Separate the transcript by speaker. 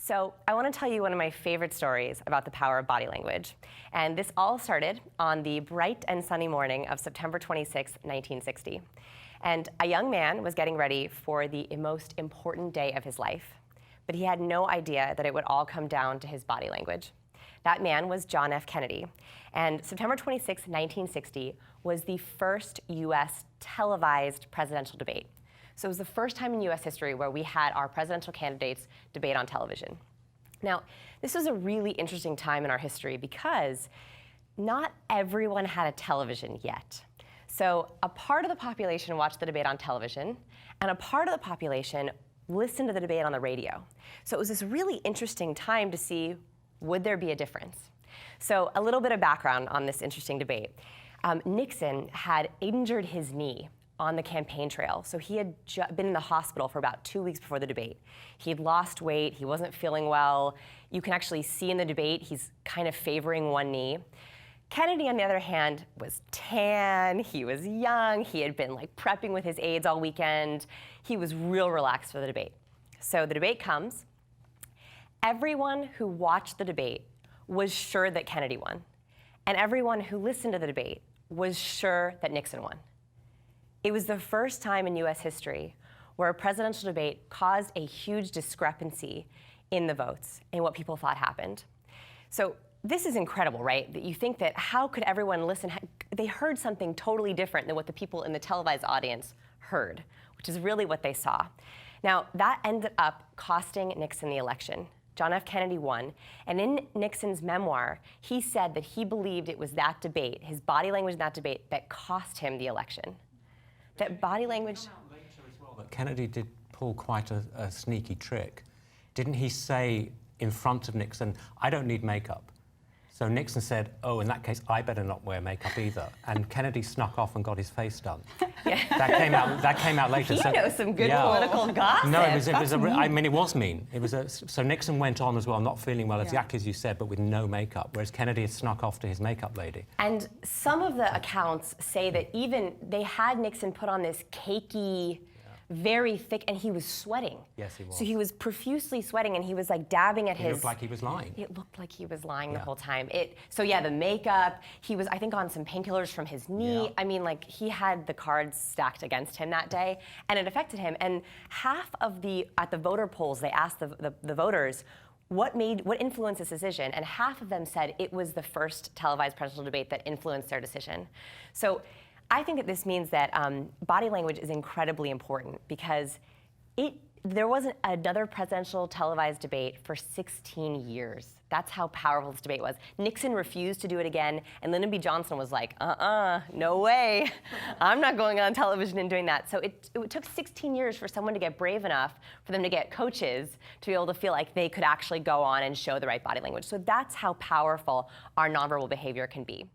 Speaker 1: So I want to tell you one of my favorite stories about the power of body language. And this all started on the bright and sunny morning of September 26, 1960. And a young man was getting ready for the most important day of his life. But he had no idea that it would all come down to his body language. That man was John F. Kennedy. And September 26, 1960 was the first U.S. televised presidential debate. So it was the first time in U.S. history where we had our presidential candidates debate on television. Now, this was a really interesting time in our history because not everyone had a television yet. So a part of the population watched the debate on television, and a part of the population listened to the debate on the radio. So it was this really interesting time to see, would there be a difference? So a little bit of background on this interesting debate. Nixon had injured his knee on the campaign trail. So he had been in the hospital for about 2 weeks before the debate. He had lost weight, he wasn't feeling well. You can actually see in the debate, he's kind of favoring one knee. Kennedy, on the other hand, was tan, he was young, he had been like prepping with his aides all weekend. He was real relaxed for the debate. So the debate comes. Everyone who watched the debate was sure that Kennedy won. And everyone who listened to the debate was sure that Nixon won. It was the first time in U.S. history where a presidential debate caused a huge discrepancy in the votes and what people thought happened. So this is incredible, right? That you think that how could everyone listen? They heard something totally different than what the people in the televised audience heard, which is really what they saw. Now, that ended up costing Nixon the election. John F. Kennedy won, and in Nixon's memoir, he said that he believed it was that debate, his body language in that debate, that cost him the election. That body language.
Speaker 2: It came out later as well that Kennedy did pull quite a sneaky trick. Didn't he say in front of Nixon, "I don't need makeup"? So Nixon said, "Oh, in that case, I better not wear makeup either." And Kennedy snuck off and got his face done.
Speaker 1: Yeah.
Speaker 2: That came out later.
Speaker 1: He knows some good political gossip.
Speaker 2: No, I mean, it was mean. It was so Nixon went on as well, not feeling well, exactly as you said, but with no makeup, whereas Kennedy had snuck off to his makeup lady.
Speaker 1: And some of the accounts say that even they had Nixon put on this cakey, very thick, and he was sweating.
Speaker 2: Yes, he was.
Speaker 1: So he was profusely sweating, and he was like dabbing at his...
Speaker 2: It looked like he was lying.
Speaker 1: It looked like he was lying the whole time. So yeah, the makeup, he was, I think, on some painkillers from his knee. Yeah. I mean, like, he had the cards stacked against him that day, and it affected him. And half of at the voter polls, they asked the voters, what influenced this decision? And half of them said it was the first televised presidential debate that influenced their decision. So I think that this means that body language is incredibly important because there wasn't another presidential televised debate for 16 years. That's how powerful this debate was. Nixon refused to do it again, and Lyndon B. Johnson was like, no way. I'm not going on television and doing that. So it took 16 years for someone to get brave enough for them to get coaches to be able to feel like they could actually go on and show the right body language. So that's how powerful our nonverbal behavior can be.